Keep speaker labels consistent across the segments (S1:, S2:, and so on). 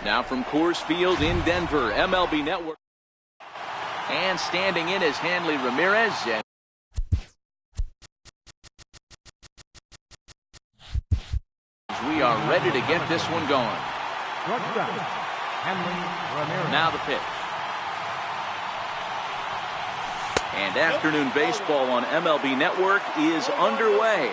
S1: Now from Coors Field in Denver, MLB Network. And standing in is Hanley Ramirez. And we are ready to get this one going. Now the pitch. And afternoon baseball on MLB Network is underway.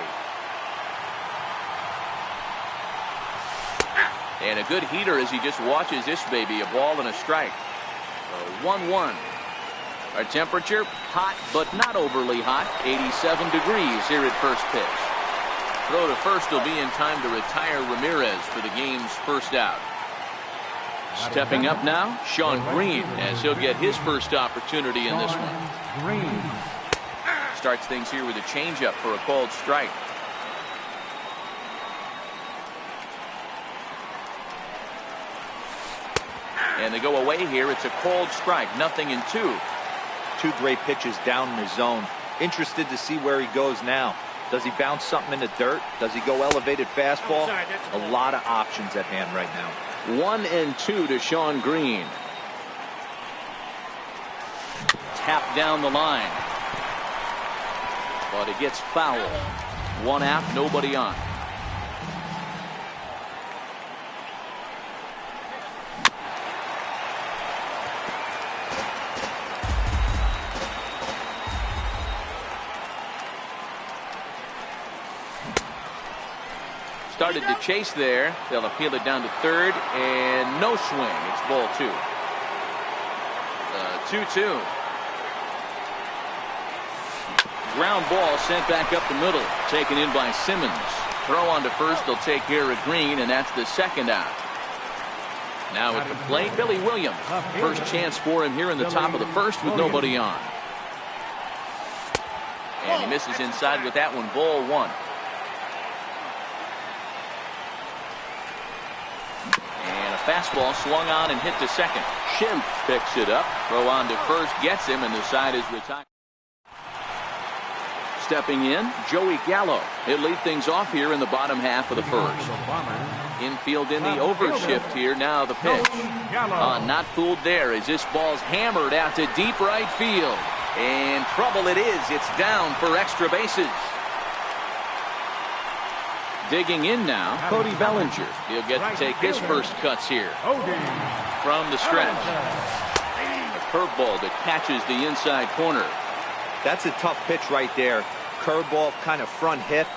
S1: And a good heater as he just watches this baby, a ball and a strike. 1-1. Our temperature, hot but not overly hot, 87 degrees here at first pitch. Throw to first will be in time to retire Ramirez for the game's first out. Stepping up now, Sean Green, as he'll get his first opportunity in this one. Starts things here with a changeup for a called strike. And they go away here. It's a called strike. 0-2.
S2: Two great pitches down in the zone. Interested to see where he goes now. Does he bounce something in the dirt? Does he go elevated fastball? A lot of options at hand right now.
S1: 1-2 to Sean Green. Tap down the line. But it gets foul. One out, nobody on. Started to chase there. They'll appeal it down to third, and no swing. It's ball 2. 2-2. Ground ball sent back up the middle, taken in by Simmons. Throw on to first. They'll take care of Green, and that's the second out. Now at the plate, Billy Williams. First chance for him here in the top of the first with nobody on. And he misses inside with that one. Ball 1. Fastball swung on and hit to second. Schimpf picks it up. Throw on to first, gets him, and the side is retired. Stepping in, Joey Gallo. He'll lead things off here in the bottom half of the first. Infield in the overshift here. Now the pitch. Not fooled there as this ball's hammered out to deep right field. And trouble it is. It's down for extra bases. Digging in now, Cody Bellinger. He'll get to take his first cuts here from the stretch. A curveball that catches the inside corner.
S2: That's a tough pitch right there. Curveball, kind of front hip.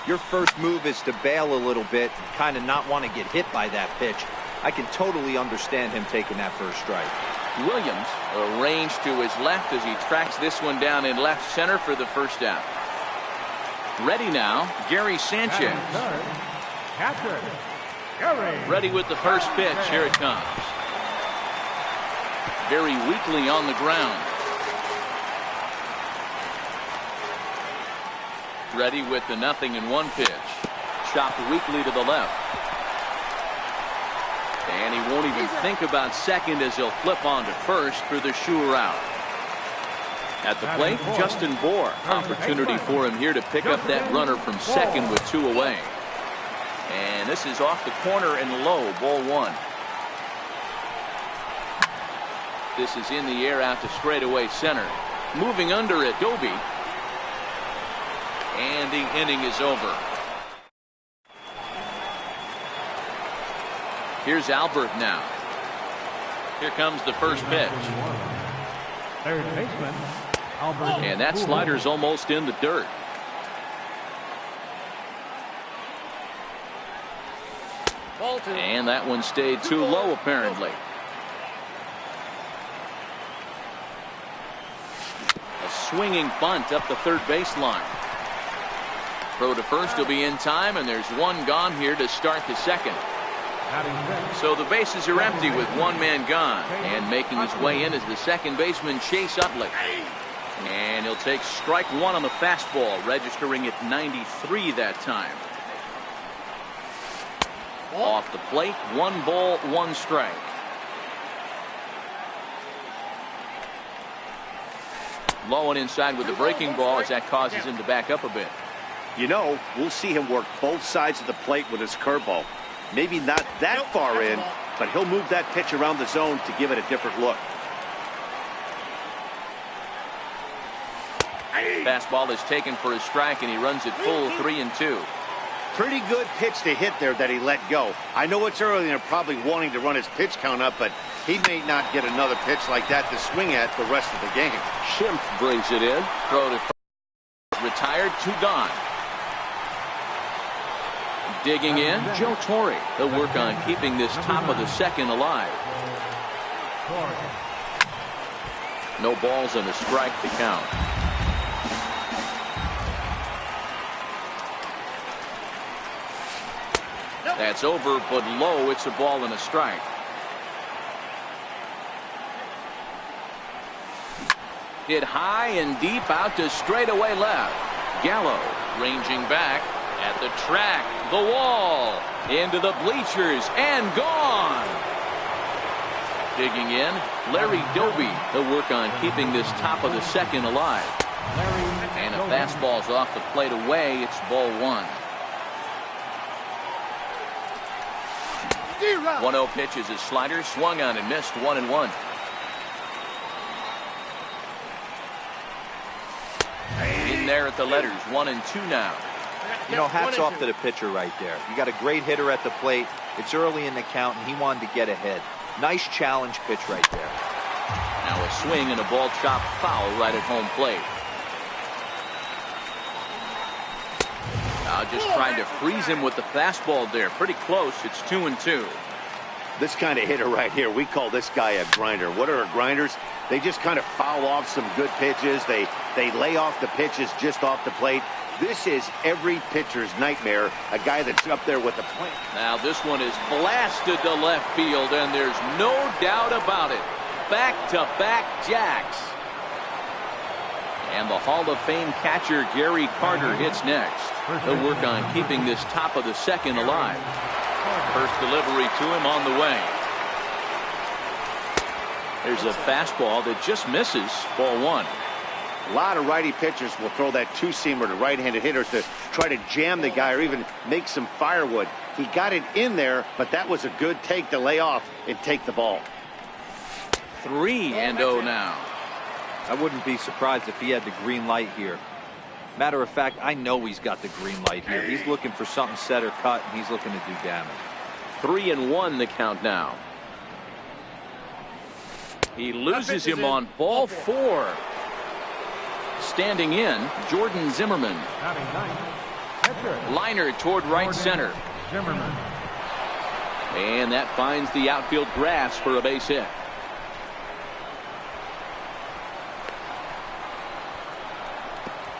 S2: Your first move is to bail a little bit, kind of not want to get hit by that pitch. I can totally understand him taking that first strike.
S1: Williams arranged to his left as he tracks this one down in left center for the first out. Ready now, Gary Sanchez. Ready with the first pitch. Here it comes. Very weakly on the ground. Ready with the 0-1 pitch. Chopped weakly to the left. And he won't even think about second as he'll flip on to first for the sure out. At the plate, Justin Bohr. Opportunity for him here to pick up that runner from second with 2 away. And this is off the corner and low. Ball 1. This is in the air out to straightaway center. Moving under it, Doby. And the inning is over. Here's Albert now. Here comes the first pitch.
S3: Third baseman.
S1: And that slider's almost in the dirt. And that one stayed too low apparently. A swinging bunt up the third baseline. Throw to first will be in time, and there's one gone here to start the second. So the bases are empty with one man gone, and making his way in is the second baseman Chase Utley. And he'll take strike 1 on the fastball, registering at 93 that time. Off the plate, 1 ball, 1 strike. Low and inside with the breaking ball as that causes him to back up a bit.
S4: You know, we'll see him work both sides of the plate with his curveball. Maybe not that far in, but he'll move that pitch around the zone to give it a different look.
S1: Fastball is taken for a strike, and he runs it full 3-2.
S4: Pretty good pitch to hit there that he let go. I know it's early and they're probably wanting to run his pitch count up, but he may not get another pitch like that to swing at the rest of the game.
S1: Schimpf brings it in. Throw to first. Retired, 2 gone. Digging in, Joe Torre. He'll work on keeping this top of the second alive. No balls and a strike to count. That's over, but low. It's a ball and a strike. Hit high and deep out to straightaway left. Gallo ranging back at the track, the wall, into the bleachers, and gone. Digging in, Larry Doby. He'll work on keeping this top of the second alive. And a fastball's off the plate away. It's ball 1. 1-0 pitch is his slider, swung on and missed, 1-1. In there at the letters, 1-2 now.
S2: You know, hats off to the pitcher right there. You got a great hitter at the plate. It's early in the count, and he wanted to get ahead. Nice challenge pitch right there.
S1: Now a swing and a ball chopped foul right at home plate. Just trying to freeze him with the fastball there. Pretty close. It's 2-2.
S4: This kind of hitter right here, we call this guy a grinder. What are grinders? They just kind of foul off some good pitches. They lay off the pitches just off the plate. This is every pitcher's nightmare, a guy that's up there with the plate.
S1: Now this one is blasted to left field, and there's no doubt about it. Back-to-back jacks. And the Hall of Fame catcher Gary Carter hits next. He'll work on keeping this top of the second alive. First delivery to him on the way. There's a fastball that just misses, ball 1.
S4: A lot of righty pitchers will throw that two-seamer to right-handed hitters to try to jam the guy or even make some firewood. He got it in there, but that was a good take to lay off and take the ball.
S1: 3-0 now.
S2: I wouldn't be surprised if he had the green light here. Matter of fact, I know he's got the green light here. He's looking for something set or cut, and he's looking to do damage.
S1: 3-1 the count now. He loses him on ball 4. Standing in, Jordan Zimmerman. Liner toward right center. And that finds the outfield grass for a base hit.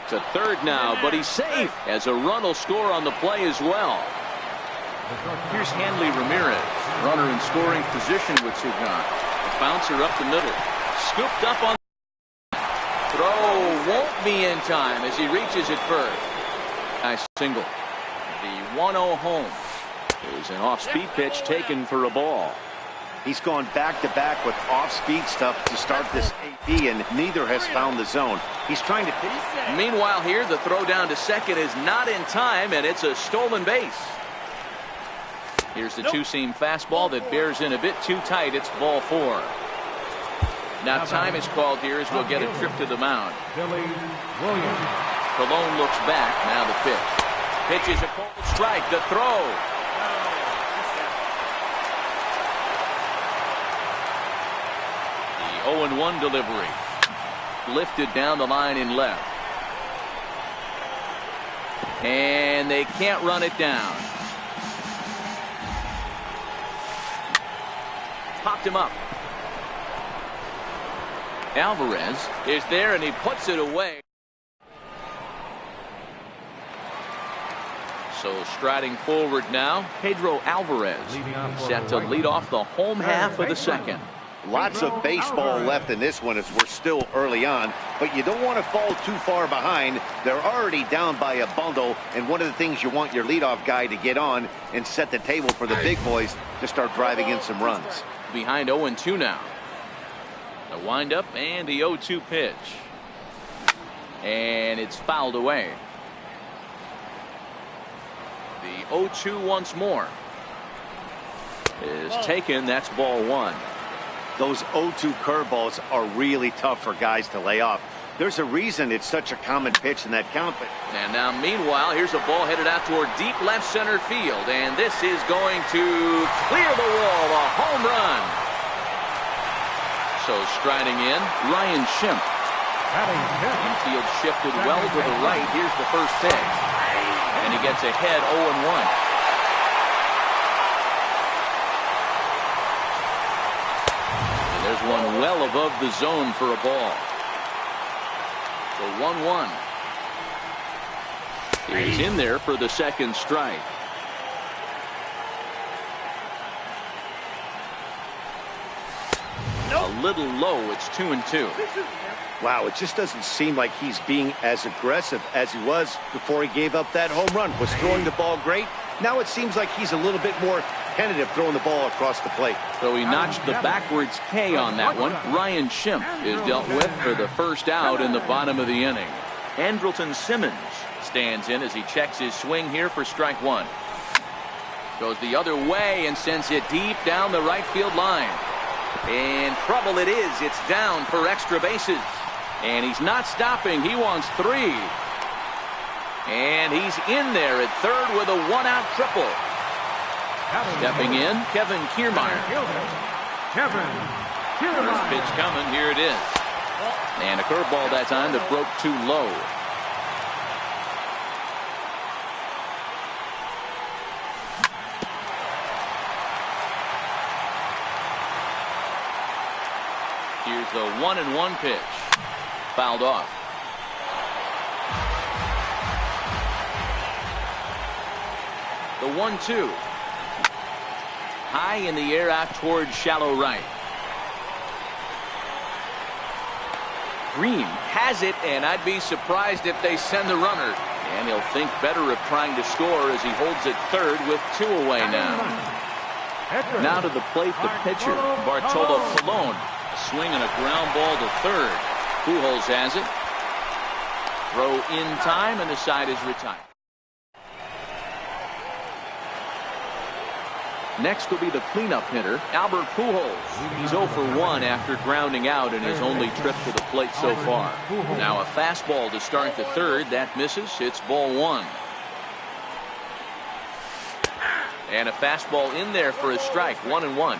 S1: To third now, but he's safe as a run will score on the play as well. Here's Hanley Ramirez, runner in scoring position with Sugan. The bouncer up the middle, scooped up on. Throw won't be in time as he reaches it first. Nice single. The 1-0 home. There's an off-speed pitch taken for a ball.
S4: He's gone back-to-back with off-speed stuff to start this AB, and neither has found the zone. He's trying to.
S1: Meanwhile here, the throw down to second is not in time, and it's a stolen base. Here's the two-seam fastball that bears in a bit too tight. It's ball 4. Now time is called here as we'll get a trip to the mound. Colon looks back. Now the pitch. Pitch is a cold strike. The throw. The 0-1 delivery. Lifted down the line in left. And they can't run it down. Popped him up. Alvarez is there and he puts it away. So striding forward now, Pedro Alvarez set to lead off the home half of the second.
S4: Lots of baseball left in this one as we're still early on, but you don't want to fall too far behind. They're already down by a bundle, and one of the things you want your leadoff guy to get on and set the table for the big boys to start driving in some runs.
S1: Behind 0-2 now. The windup and the 0-2 pitch. And it's fouled away. The 0-2 once more. is taken. That's ball one.
S4: Those 0-2 curveballs are really tough for guys to lay off. There's a reason it's such a common pitch in that count.
S1: And now, meanwhile, here's a ball headed out toward deep left center field. And this is going to clear the wall. A home run. So striding in, Ryan Schimpf. Infield shifted well to the right. Here's the first pitch. And he gets ahead 0-1. There's one well above the zone for a ball. So 1-1. He's in there for the second strike. A little low. It's 2-2.
S4: Wow, it just doesn't seem like he's being as aggressive as he was before he gave up that home run. Was throwing the ball great. Now it seems like he's a little bit more tentative throwing the ball across the plate.
S1: So he notched the backwards K on that one. Ryan Schimpf is dealt with for the first out in the bottom of the inning. Andrelton Simmons stands in as he checks his swing here for strike one. Goes the other way and sends it deep down the right field line. In trouble it is. It's down for extra bases. And he's not stopping. He wants three. And he's in there at third with a one-out triple. Stepping in, Kevin Kiermaier. First pitch coming. Here it is. And a curveball that time that broke too low. Here's the 1-1 pitch. Fouled off. The 1-2. High in the air out towards shallow right. Green has it, and I'd be surprised if they send the runner. And he'll think better of trying to score as he holds it third with two away now. Now to the plate, the pitcher, Bartolo Colon. Swinging a ground ball to third. Pujols has it. Throw in time, and the side is retired. Next will be the cleanup hitter, Albert Pujols. He's 0 for 1 after grounding out in his only trip to the plate so far. Now a fastball to start the third. That misses. It's ball one. And a fastball in there for a strike. 1-1.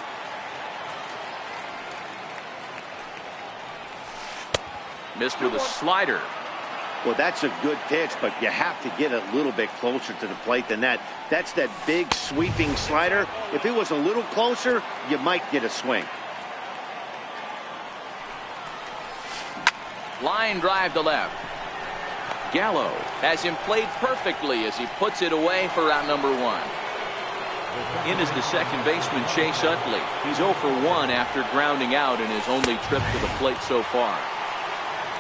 S1: Missed with a slider.
S4: Well, that's a good pitch, but you have to get a little bit closer to the plate than that. That's that big sweeping slider. If it was a little closer, you might get a swing.
S1: Line drive to left. Gallo has him played perfectly as he puts it away for out number one. In is the second baseman, Chase Utley. He's 0 for 1 after grounding out in his only trip to the plate so far.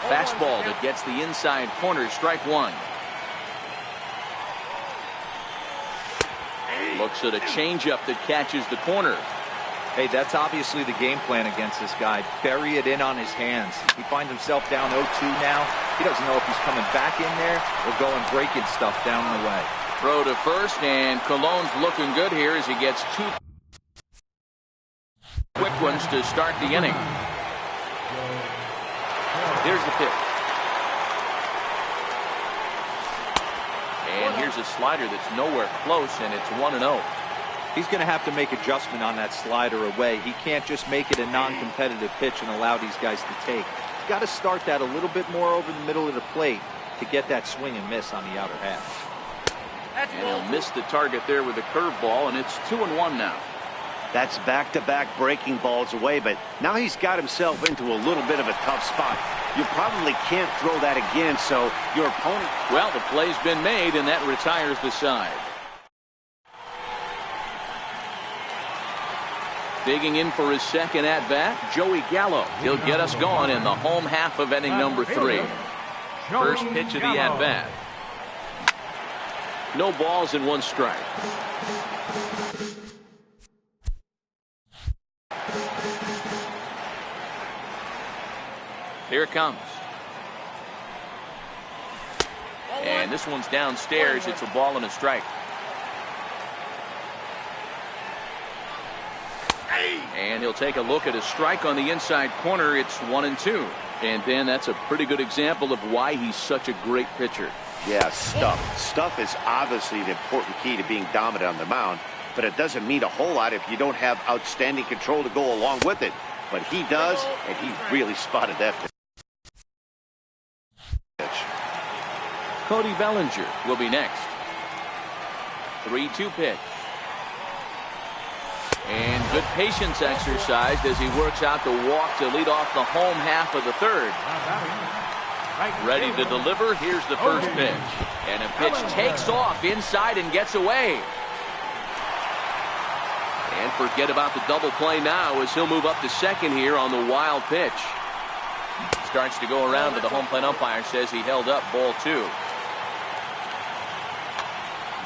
S1: Fastball that gets the inside corner, strike one. Looks at a changeup that catches the corner.
S2: Hey, that's obviously the game plan against this guy. Bury it in on his hands. He finds himself down 0-2 now. He doesn't know if he's coming back in there or going breaking stuff down the way.
S1: Throw to first, and Colon's looking good here as he gets two quick ones to start the inning. Here's the pitch. And here's a slider that's nowhere close, and it's 1-0.
S2: He's going to have to make adjustment on that slider away. He can't just make it a non-competitive pitch and allow these guys to take. He's got to start that a little bit more over the middle of the plate to get that swing and miss on the outer half.
S1: And he'll miss the target there with a curveball, and it's 2-1 now.
S4: That's back-to-back breaking balls away, but now he's got himself into a little bit of a tough spot. You probably can't throw that again, so your opponent...
S1: Well, the play's been made, and that retires the side. Digging in for his second at-bat, Joey Gallo. He'll get us going in the home half of inning number 3. First pitch of the at-bat. No balls and one strike. Here it comes. And this one's downstairs. It's a ball and a strike. And he'll take a look at a strike on the inside corner. It's 1-2. And Dan, that's a pretty good example of why he's such a great pitcher.
S4: Yeah, stuff. Stuff is obviously the important key to being dominant on the mound, but it doesn't mean a whole lot if you don't have outstanding control to go along with it. But he does, and he really spotted that pitch.
S1: Cody Bellinger will be next. 3-2 pitch. And good patience exercised as he works out the walk to lead off the home half of the third. Ready to deliver. Here's the first pitch. And a pitch takes off inside and gets away. And forget about the double play now as he'll move up to second here on the wild pitch. Starts to go around, but the home plate umpire says he held up ball 2.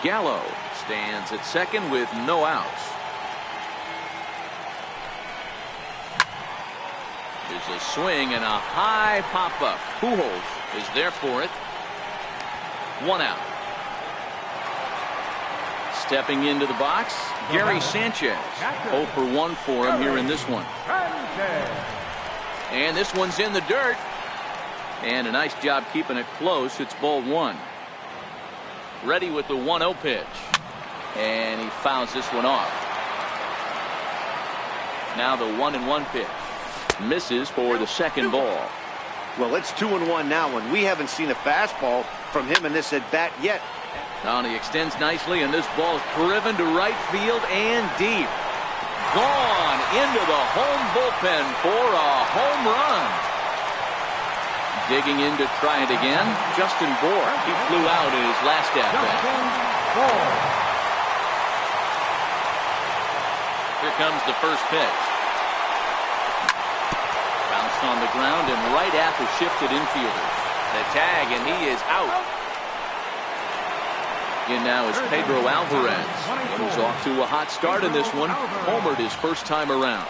S1: Gallo stands at second with no outs. There's a swing and a high pop-up. Pujols is there for it. 1 out. Stepping into the box, Gary Sanchez. 0 for 1 for him here in this one. And this one's in the dirt. And a nice job keeping it close. It's ball 1. Ready with the 1-0 pitch. And he fouls this one off. Now the 1-1 pitch. Misses for the second ball.
S4: Well, it's 2-1 now, and we haven't seen a fastball from him in this at-bat yet.
S1: Now he extends nicely, and this ball is driven to right field and deep. Gone into the home bullpen for a home run. Digging in to try it again, Justin Bohr. He flew out in his last at-bat. Here comes the first pitch. Bounced on the ground and right at the shifted infielder. The tag, and he is out. In now is Pedro Alvarez. He was off to a hot start in this one. Homered his first time around.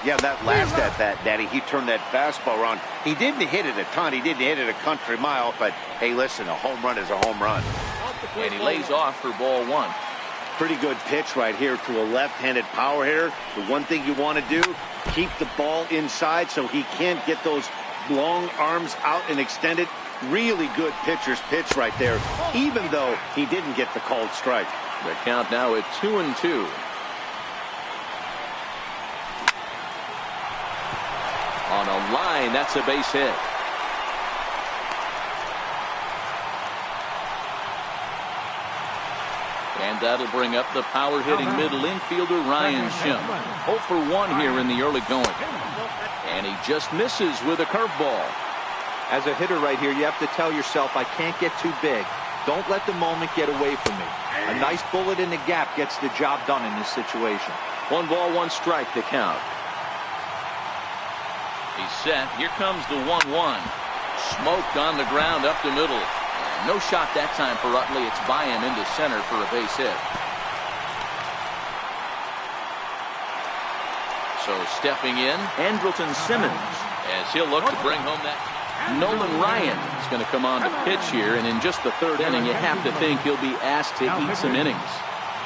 S4: Yeah, that last at-bat, Daddy, he turned that fastball around. He didn't hit it a ton. He didn't hit it a country mile. But, hey, listen, a home run is a home run.
S1: And he lays off for ball 1.
S4: Pretty good pitch right here to a left-handed power hitter. The one thing you want to do, keep the ball inside so he can't get those long arms out and extended. Really good pitcher's pitch right there, even though he didn't get the called strike.
S1: The count now at 2-2. On a line, that's a base hit. And that'll bring up the power-hitting middle infielder, Ryan Schimpf. 0 for 1 here in the early going. And he just misses with a curveball.
S2: As a hitter right here, you have to tell yourself, I can't get too big. Don't let the moment get away from me. A nice bullet in the gap gets the job done in this situation.
S1: 1 ball, 1 strike to count. He's set. Here comes the 1-1. Smoked on the ground up the middle. No shot that time for Utley. It's by him into center for a base hit. So stepping in, Andrelton Simmons, as he'll look to bring home that. Nolan Ryan is going to come on to pitch here, and in just the third inning, you have to think he'll be asked to eat some innings.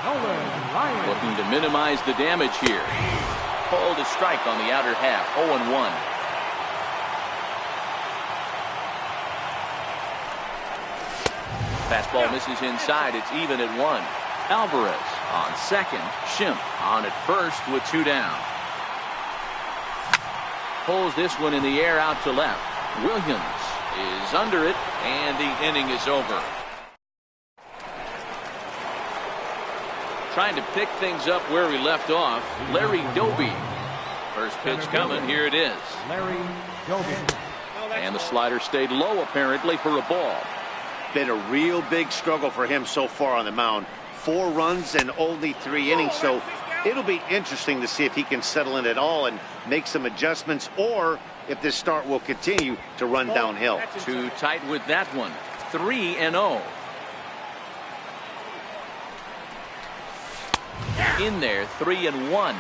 S1: Looking to minimize the damage here. Pulled a strike on the outer half, 0-1. Fastball misses inside. It's even at 1. Alvarez on second. Schimpf on at first with 2 down. Pulls this one in the air out to left. Williams is under it, and the inning is over. Trying to pick things up where we left off, Larry Doby. First pitch coming. Here it is.
S3: Larry Doby.
S1: And the slider stayed low apparently for a ball.
S4: Been a real big struggle for him so far on the mound. 4 runs and only 3 innings, so it'll be interesting to see if he can settle in at all and make some adjustments, or if this start will continue to run downhill.
S1: Too tight with that one. 3-0. In there, 3-1.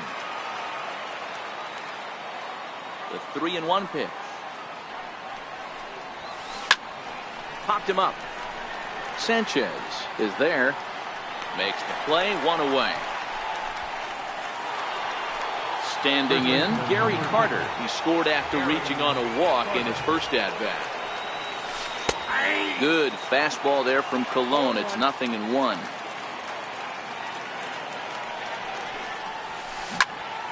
S1: The 3-1 pitch. Popped him up. Sanchez is there. Makes the play, 1 away. Standing in, Gary Carter. He scored after reaching on a walk in his first at-bat. Good fastball there from Cologne. It's 0-1.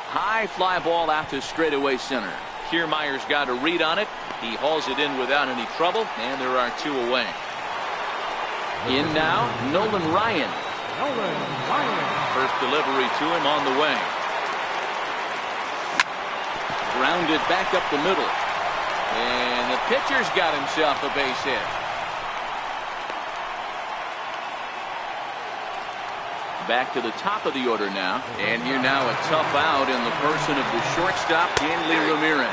S1: High fly ball out to straightaway center. Kiermaier's got a read on it. He hauls it in without any trouble, and there are 2 away. In now, Nolan Ryan. First delivery to him on the way. Grounded back up the middle. And the pitcher's got himself a base hit. Back to the top of the order now. And here now a tough out in the person of the shortstop, Hanley Ramirez.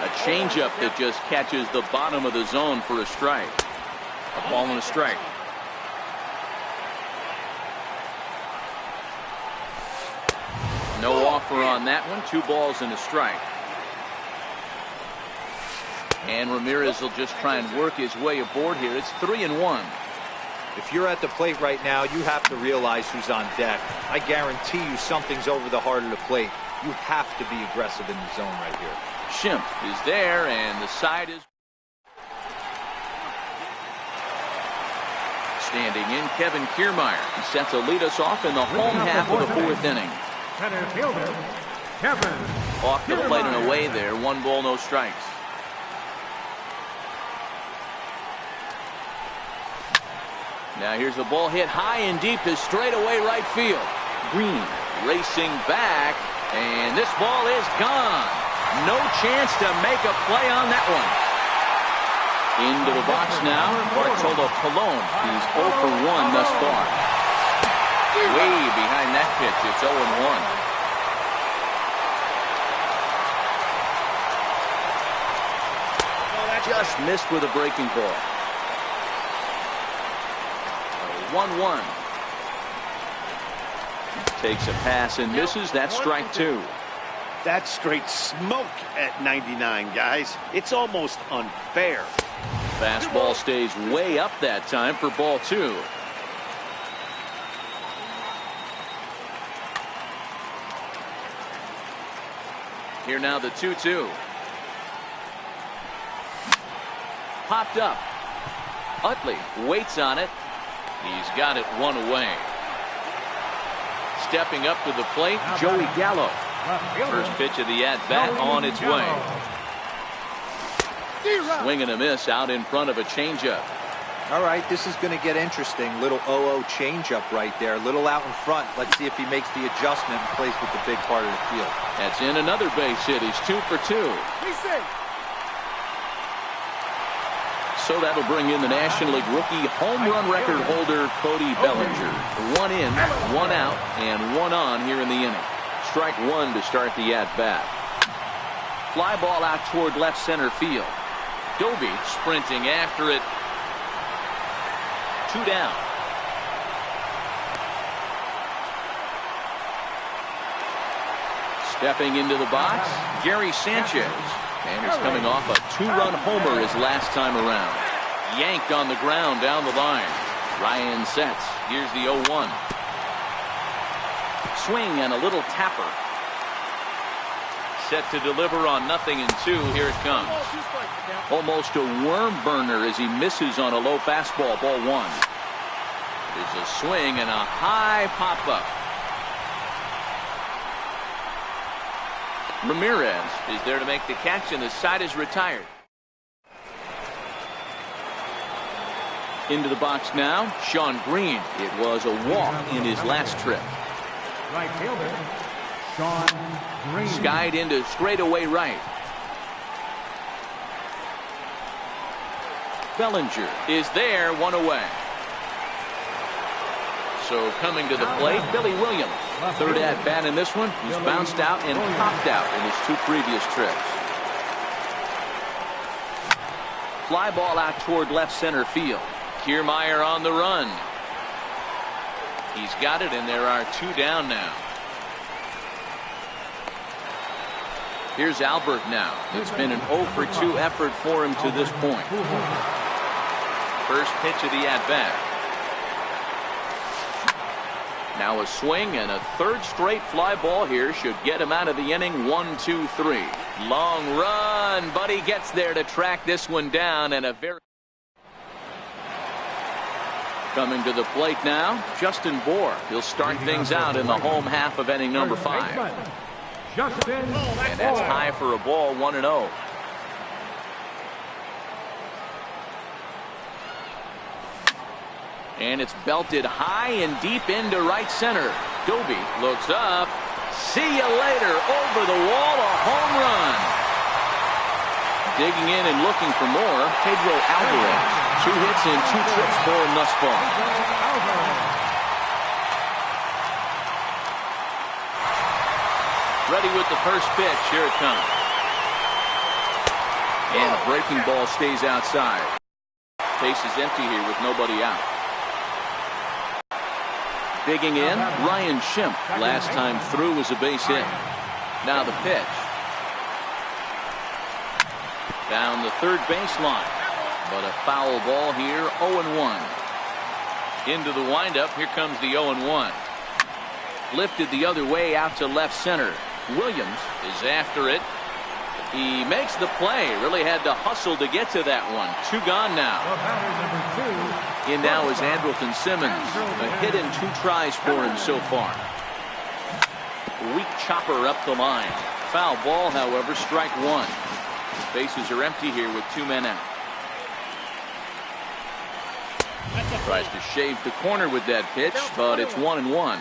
S1: A changeup that just catches the bottom of the zone for a strike. A ball and a strike. No offer on that one. 2 balls and a strike. And Ramirez will just try and work his way aboard here. It's 3-1.
S2: If you're at the plate right now, you have to realize who's on deck. I guarantee you something's over the heart of the plate. You have to be aggressive in the zone right here.
S1: Schimpf is there, and the side is standing in. Kevin Kiermaier. He sets to lead us off in the home half of the 4th inning.
S3: Center fielder, Kevin.
S1: Off the plate and away there. 1 ball, no strikes. Now here's the ball hit high and deep to straightaway right field. Green racing back, and this ball is gone. No chance to make a play on that one. Into the box now, Bartolo Colon. He's 0 for 1 thus far. Way behind that pitch. It's 0-1. Just missed with a breaking ball. 1-1. Takes a pass and misses. That's strike 2.
S4: That's straight smoke at 99, guys. It's almost unfair.
S1: Fastball stays way up that time for ball 2. Here now the 2-2. Popped up. Utley waits on it. He's got it 1 away. Stepping up to the plate, Joey Gallo. First pitch of the at-bat on its way. Swing and a miss out in front of a changeup.
S2: All right, this is going to get interesting. Little 0-0 changeup right there. Little out in front. Let's see if he makes the adjustment and plays with the big part of the field.
S1: That's in another base hit. He's 2 for 2. So that'll bring in the National League rookie home run record holder Cody Bellinger. 1 in, 1 out, and 1 on here in the inning. Strike 1 to start the at-bat. Fly ball out toward left center field. Doby sprinting after it. 2 down. Stepping into the box, Gary Sanchez. And he's coming off a 2-run homer his last time around. Yanked on the ground down the line. Ryan sets. Here's the 0-1. Swing and a little tapper. Set to deliver on 0-2. Here it comes. Almost a worm burner as he misses on a low fastball. Ball 1. There's a swing and a high pop-up. Ramirez is there to make the catch, and the side is retired. Into the box now, Sean Green. It was a walk in his last trip.
S3: Right fielder, Sean Green.
S1: Skied into straightaway right. Bellinger is there, 1 away. So coming to the plate, Billy Williams. 3rd at bat in this one. He's bounced out and popped out in his 2 previous trips. Fly ball out toward left center field. Kiermaier on the run. He's got it, and there are 2 down now. Here's Albert now. It's been an 0 for 2 effort for him to this point. First pitch of the at-bat. Now a swing and a third straight fly ball here should get him out of the inning. 1-2-3. Long run, but he gets there to track this one down. And a very coming to the plate now, Justin Bohr. He'll start things out in the home half of inning number 5. And that's high for a ball. 1-0. And it's belted high and deep into right center. Doby looks up. See you later. Over the wall, a home run. Digging in and looking for more, Pedro Alvarez. 2 hits and 2 trips for him thus far. Ready with the first pitch. Here it comes. And a breaking ball stays outside. Base is empty here with nobody out. Digging in, Ryan Schimpf. Last time through was a base hit. Now the pitch. Down the third baseline. But a foul ball here. 0-1. Into the windup. Here comes the 0-1. Lifted the other way out to left center. Williams is after it. He makes the play. Really had to hustle to get to that one. 2 gone now. In now is Andrelton Simmons. A hit and 2 tries for him so far. Weak chopper up the line. Foul ball, however, strike 1. Bases are empty here with 2 men out. Tries to shave the corner with that pitch, but it's 1-1.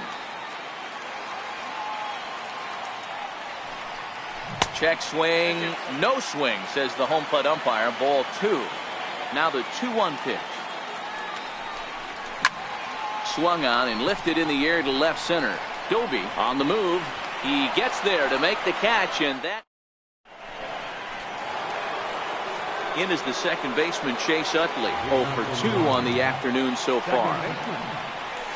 S1: Check swing, no swing, says the home plate umpire. Ball 2. Now the 2-1 pitch. Swung on and lifted in the air to left center. Doby on the move. He gets there to make the catch, and that in is the second baseman Chase Utley. 0 for 2 on the afternoon so far.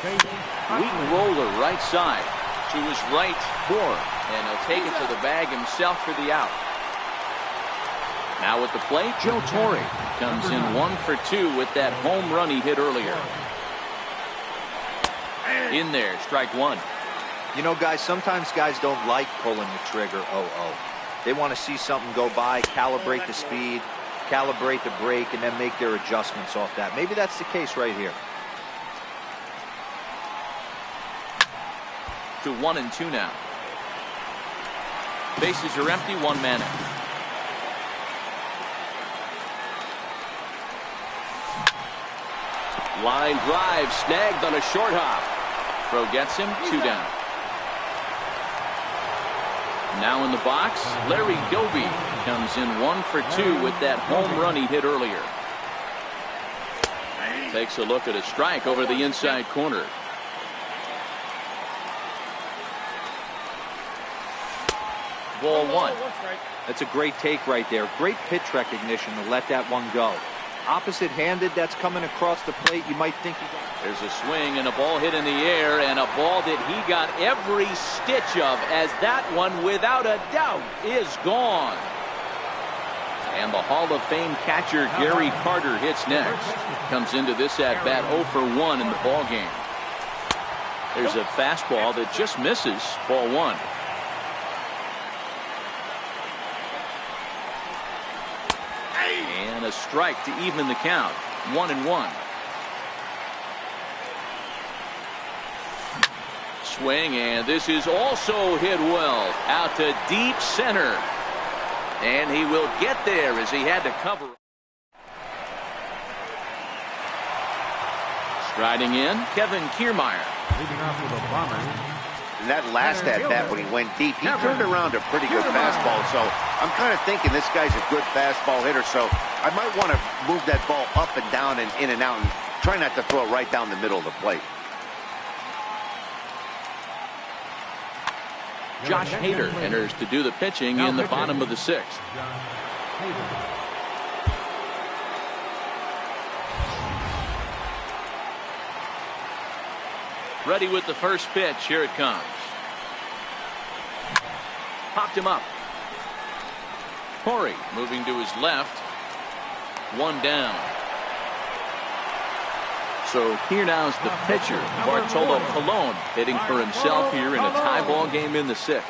S1: Weak roller right side to his right. Bohr, and he'll take it to the bag himself for the out. Now at the plate, Joe Torre comes in 1 for 2 with that home run he hit earlier. In there, strike 1.
S2: You know, guys, sometimes guys don't like pulling the trigger 0-0. They want to see something go by, calibrate the speed, calibrate the brake, and then make their adjustments off that. Maybe that's the case right here.
S1: To 1-2 now. Bases are empty. 1 man out. Line drive snagged on a short hop. Throw gets him. 2 down. Now in the box, Larry Doby comes in 1 for 2 with that home run he hit earlier. Takes a look at a strike over the inside corner. Ball 1.
S2: That's a great take right there. Great pitch recognition to let that one go. Opposite-handed, that's coming across the plate. You might think he got...
S1: There's a swing and a ball hit in the air, and a ball that he got every stitch of, as that one, without a doubt, is gone. And the Hall of Fame catcher Gary Carter hits next. Comes into this at-bat 0 for 1 in the ball game. There's a fastball that just misses. Ball 1. And a strike to even the count. 1-1. Swing, and this is also hit well out to deep center, and he will get there as he had to cover. Striding in, Kevin Kiermaier.
S3: Leading off with a bomber.
S4: And that last at-bat when he went deep, he turned around a pretty good fastball. So I'm kind of thinking this guy's a good fastball hitter. So I might want to move that ball up and down and in and out and try not to throw it right down the middle of the plate.
S1: Josh Hader enters to do the pitching in the bottom of the 6th. Ready with the first pitch. Here it comes. Popped him up. Corey moving to his left. 1 down. So here now is the pitcher, Bartolo Colon, hitting for himself here in a tie ball game in the 6th.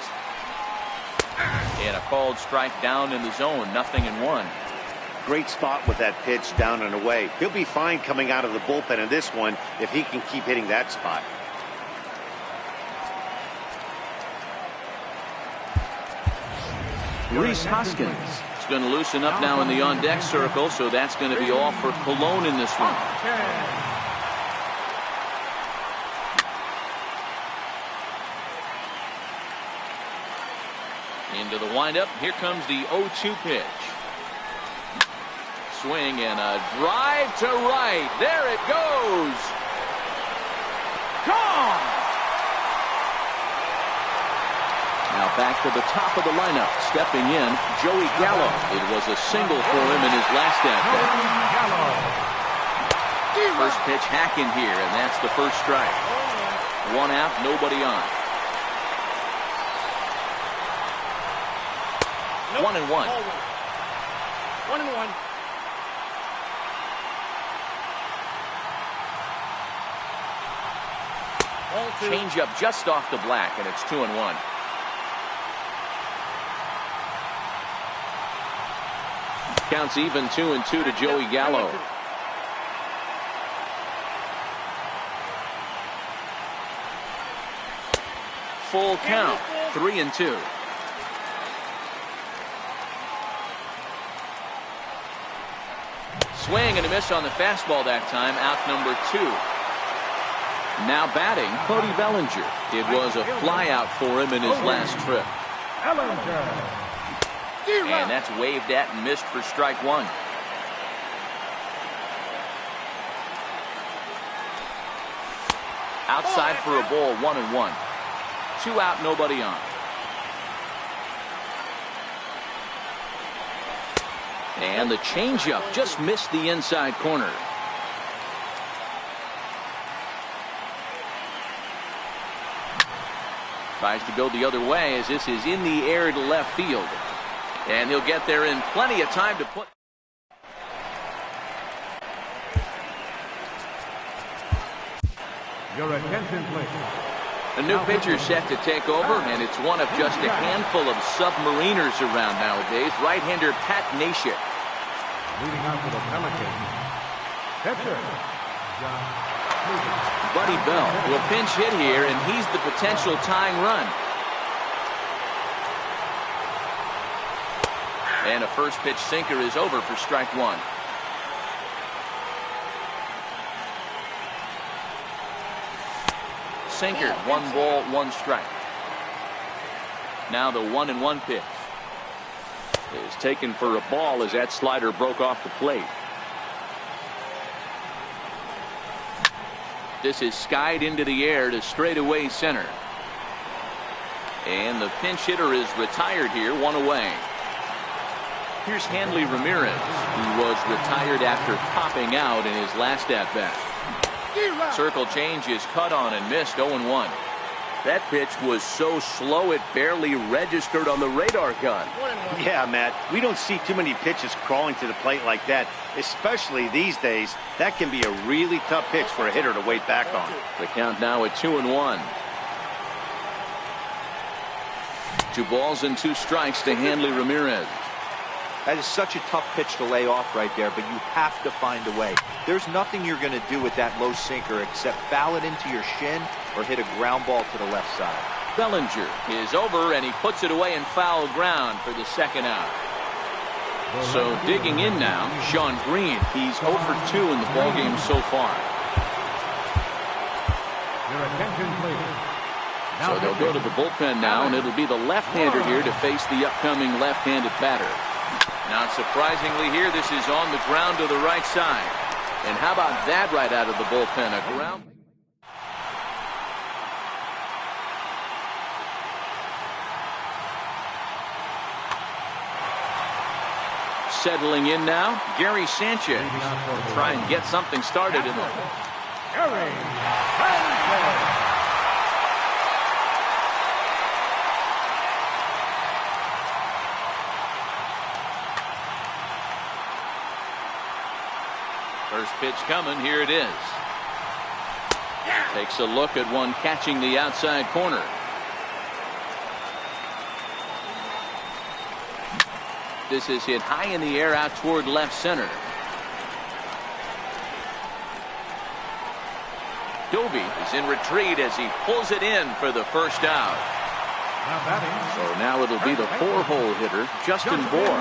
S1: And a called strike down in the zone, 0-1.
S4: Great spot with that pitch down and away. He'll be fine coming out of the bullpen in this one if he can keep hitting that spot.
S1: Rhys Hoskins is going to loosen up now in the on-deck circle, so that's going to be all for Colon in this one. Into the windup. Here comes the 0-2 pitch. Swing and a drive to right. There it goes. Gone. Now back to the top of the lineup. Stepping in, Joey Gallo. It was a single for him in his last at-bat. First pitch hacking here, and that's the first strike. 1 out, nobody on. 1-1.
S5: 1-1.
S1: Change up just off the black, and it's 2-1. Counts even 2-2 to Joey Gallo. Full count, 3-2. Swing and a miss on the fastball that time, out number 2. Now batting, Cody Bellinger. It was a flyout for him in his last trip. And that's waved at and missed for strike 1. Outside for a ball, 1-1. 2 out, nobody on. And the changeup just missed the inside corner. Tries to go the other way as this is in the air to left field. And he'll get there in plenty of time to put.
S3: Your attention, please.
S1: A new pitcher set to take over, and it's one of just a handful of submariners around nowadays. Right-hander Pat Nashik.
S3: Leading out to the Pelicans. Pitcher.
S1: Buddy Bell will pinch hit here, and he's the potential tying run. And a first pitch sinker is over for strike 1. Sinker, 1 ball, 1 strike. Now the 1-1 pitch is taken for a ball as that slider broke off the plate. This is skied into the air to straightaway center. And the pinch hitter is retired here, 1 away. Here's Hanley Ramirez, who was retired after popping out in his last at-bat. Circle change is cut on and missed, 0-1. That pitch was so slow it barely registered on the radar gun.
S4: Yeah, Matt, we don't see too many pitches crawling to the plate like that, especially these days. That can be a really tough pitch for a hitter to wait back on.
S1: The count now at 2-1. 2 balls and 2 strikes to Hanley Ramirez.
S2: That is such a tough pitch to lay off right there, but you have to find a way. There's nothing you're going to do with that low sinker except foul it into your shin or hit a ground ball to the left side.
S1: Bellinger is over, and he puts it away in foul ground for the 2nd out. So digging in now, Sean Green. He's 0 for 2 in the ballgame so far.
S3: Your attention, please.
S1: So they'll go to the bullpen now, and it'll be the left-hander here to face the upcoming left-handed batter. Not surprisingly here, this is on the ground to the right side. And how about that right out of the bullpen? A ground. Settling in now, Gary Sanchez. To try and get something started in the.
S3: Gary Sanchez.
S1: First pitch coming, here it is. Takes a look at one catching the outside corner. This is hit high in the air out toward left center. Doby is in retreat as he pulls it in for the first out. So now it'll be the 4-hole hitter, Justin Bohr.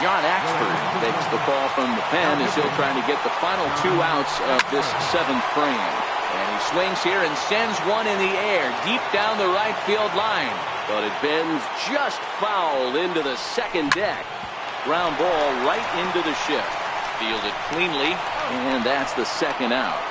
S1: John Axford takes the ball from the pen as he'll try to get the final 2 outs of this 7th frame. And he swings here and sends one in the air deep down the right field line. But it bends just foul into the second deck. Ground ball right into the shift. Fielded cleanly, and that's the second out.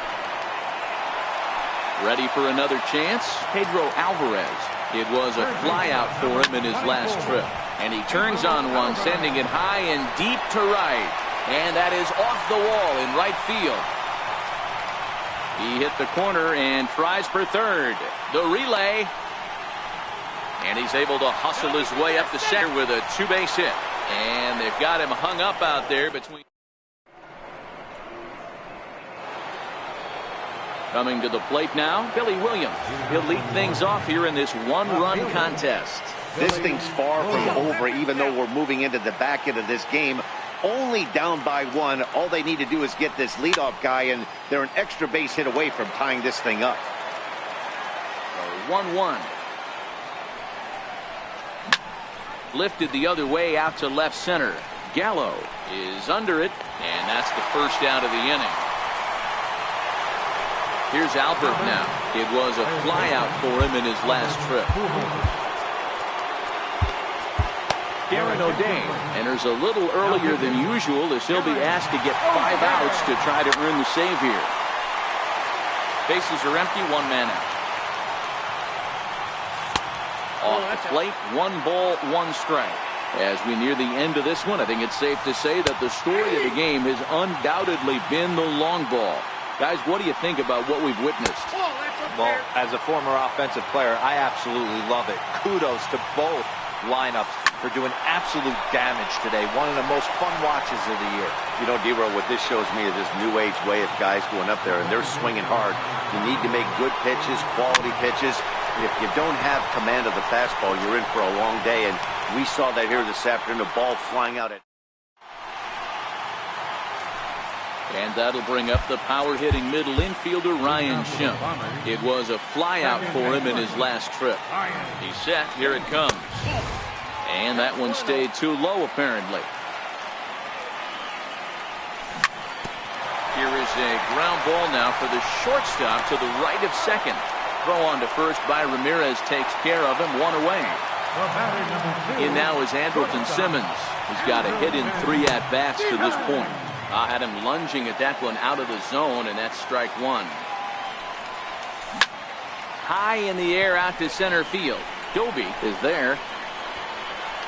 S1: Ready for another chance? Pedro Alvarez. It was a flyout for him in his last trip. And he turns on one, sending it high and deep to right. And that is off the wall in right field. He hit the corner and tries for third. The relay. And he's able to hustle his way up the center with a 2-base hit. And they've got him hung up out there between. Coming to the plate now, Billy Williams. He'll lead things off here in this 1-run contest.
S4: This thing's far from over, even though we're moving into the back end of this game. Only down by 1. All they need to do is get this leadoff guy, and they're an extra base hit away from tying this thing up.
S1: 1-1. Lifted the other way out to left center. Gallo is under it, and that's the first out of the inning. Here's Albert now. It was a flyout for him in his last trip. Darren O'Day enters a little earlier than usual as he'll be asked to get 5 outs to try to earn the save here. Bases are empty, 1 man out. Off the plate, 1 ball, 1 strike. As we near the end of this one, I think it's safe to say that the story of the game has undoubtedly been the long ball. Guys, what do you think about what we've witnessed?
S2: Well, as a former offensive player, I absolutely love it. Kudos to both lineups for doing absolute damage today. One of the most fun watches of the year.
S4: You know, D-Row, what this shows me is this new age way of guys going up there, and they're swinging hard. You need to make good pitches, quality pitches. If you don't have command of the fastball, you're in for a long day, and we saw that here this afternoon, the ball flying out at.
S1: And that'll bring up the power-hitting middle infielder, Ryan Schimpf. It was a flyout for him in his last trip. He's set. Here it comes. And that one stayed too low, apparently. Here is a ground ball now for the shortstop to the right of second. Throw on to first by Ramirez takes care of him. 1 away. In now is Andrelton Simmons. He's got a hit in 3 at-bats to this point. Had him lunging at that one out of the zone, and that's strike 1. High in the air out to center field. Doby is there.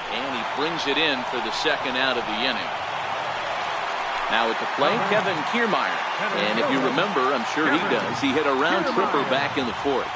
S1: And he brings it in for the second out of the inning. Now at the plate, Kevin Kiermaier. And if you remember, I'm sure he does, he hit a round tripper back in the 4th.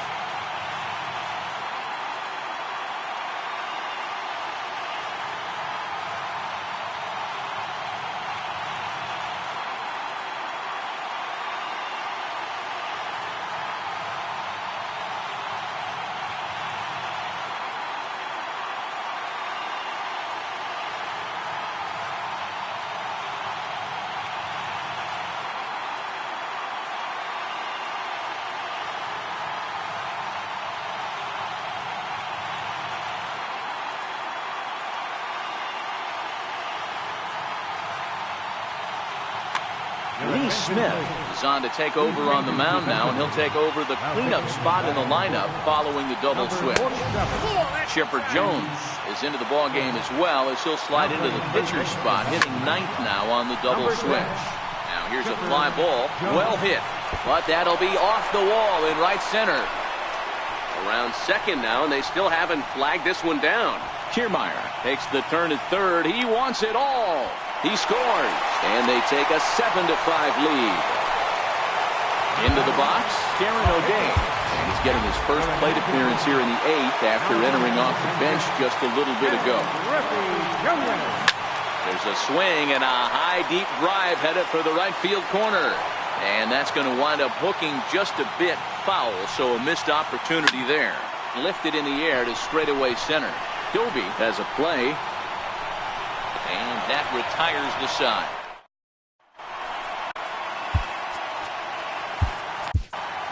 S1: Lee Smith is on to take over on the mound now, and he'll take over the cleanup spot in the lineup following the double switch. Chipper Jones is into the ball game as well as he'll slide into the pitcher spot, hitting 9th now on the double switch. Now here's a fly ball, well hit, but that'll be off the wall in right center. Around second now, and they still haven't flagged this one down. Kiermaier takes the turn at third. He wants it all. He scores, and they take a 7-5 lead. Into the box, Darren O'Day. And he's getting his first plate appearance here in the 8th after entering off the bench just a little bit ago. There's a swing and a high, deep drive headed for the right field corner. And that's going to wind up hooking just a bit foul, so a missed opportunity there. Lifted in the air to straightaway center. Doby has a play, and that retires the side.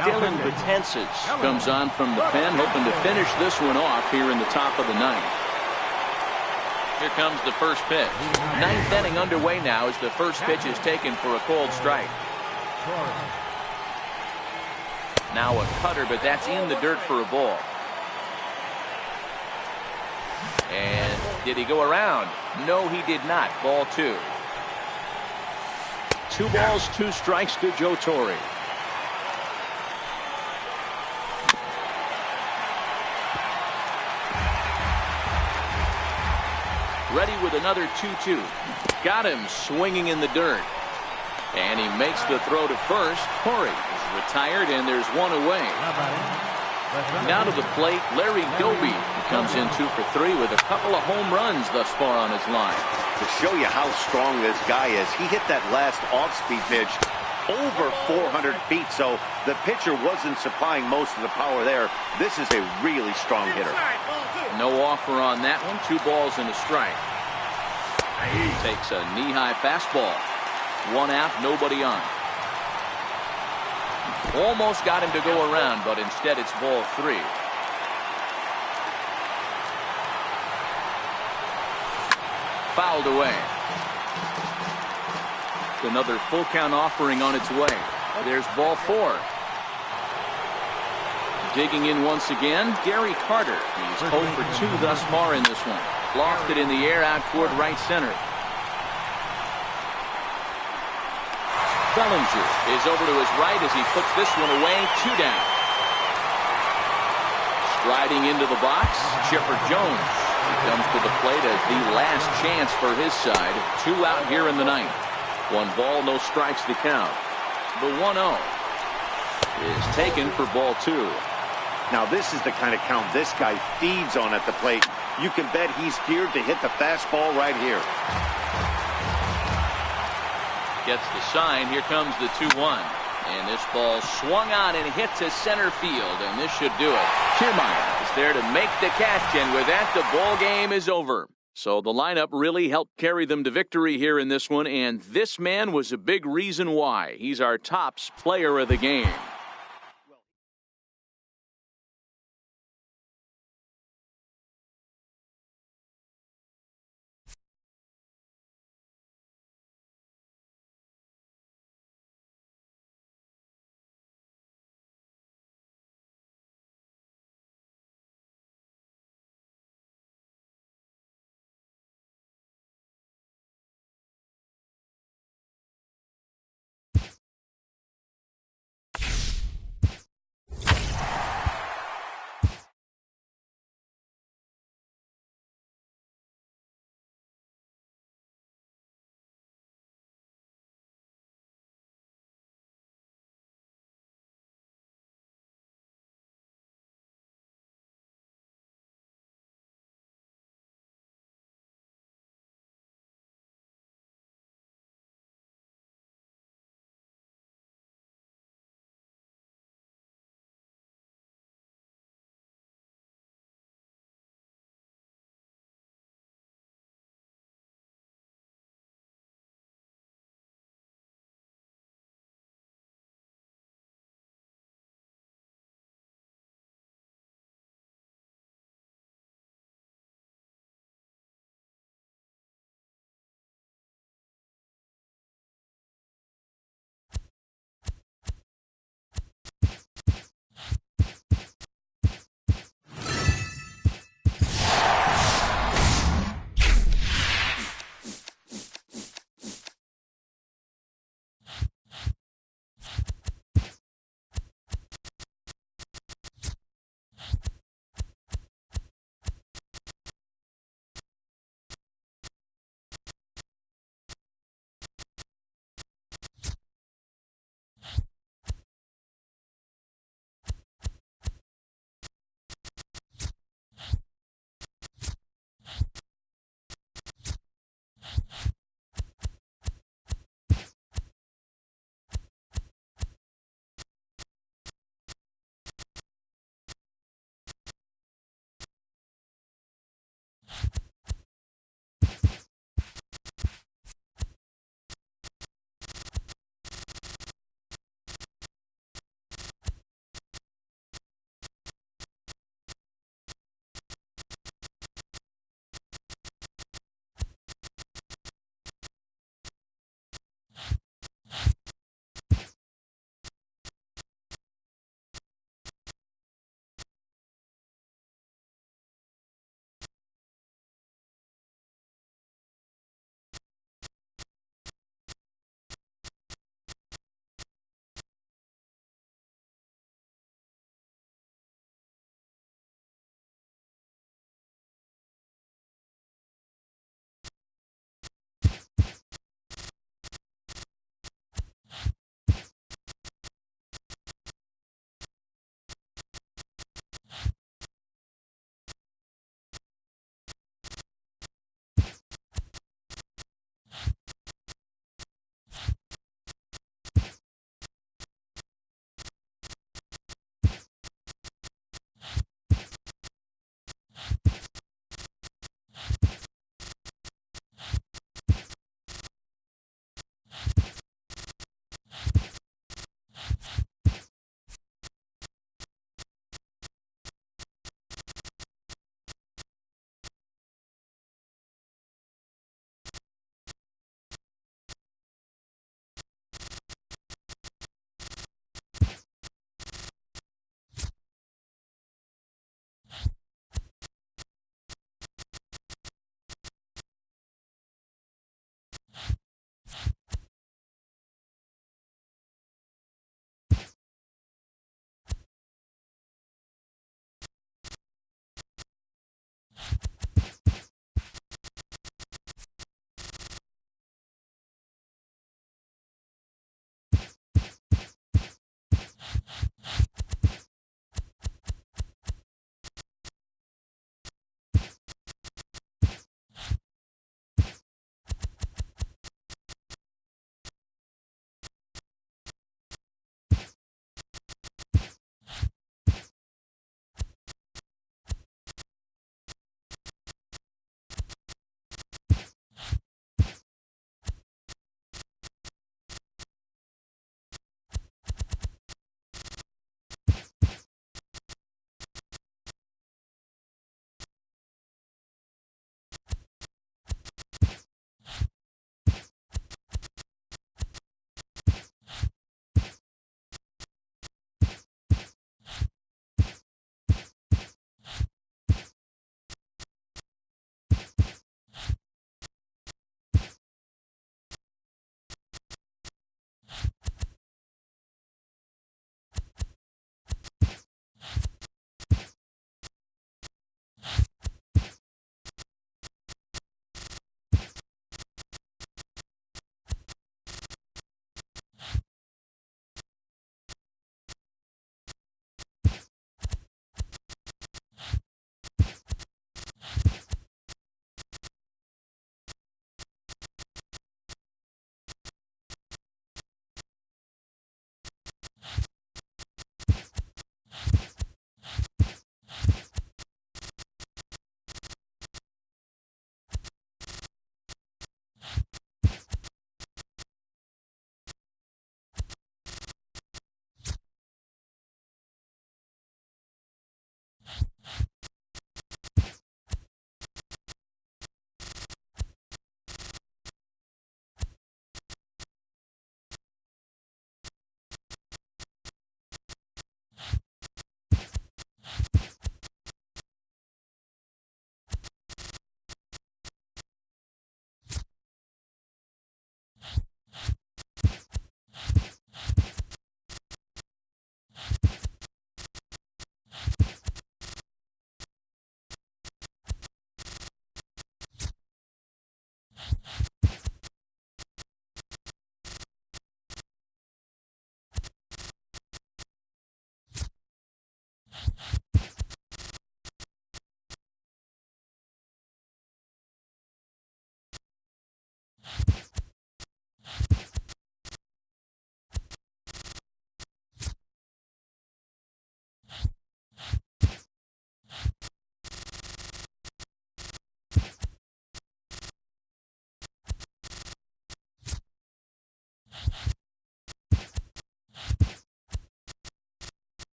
S1: syngin26's comes on from the pen, hoping to finish this one off here in the top of the ninth. Here comes the first pitch. Ninth inning underway now as the first pitch is taken for a called strike. Now a cutter, but that's in the dirt for a ball. And did he go around? No, he did not. Ball two. 2 balls, 2 strikes to Joe Torre. Ready with another 2-2. Got him swinging in the dirt. And he makes the throw to first. Torre is retired, and there's one away. Now to the plate, Larry Doby comes in 2 for 3 with a couple of home runs thus far on his line.
S4: To show you how strong this guy is, he hit that last off-speed pitch over 400 feet, so the pitcher wasn't supplying most of the power there. This is a really strong hitter.
S1: No offer on that one. 2 balls and a strike. He takes a knee-high fastball. 1 out, nobody on. Almost got him to go around, but instead it's ball 3. Fouled away. Another full count offering on its way. There's ball 4. Digging in once again, Gary Carter. He's 0 for 2 thus far in this one. Lofted in the air out toward right center. Bellinger is over to his right as he puts this one away. 2 down. Striding into the box, Chipper Jones. He comes to the plate as the last chance for his side. 2 out here in the ninth. 1 ball, no strikes to count. The 1-0 is taken for ball 2.
S4: Now this is the kind of count this guy feeds on at the plate. You can bet he's geared to hit the fastball right here.
S1: Gets the sign. Here comes the 2-1. And this ball swung on and hit to center field, and this should do it. Kiermaier is there to make the catch, and with that, the ball game is over. So the lineup really helped carry them to victory here in this one, and this man was a big reason why. He's our tops player of the game.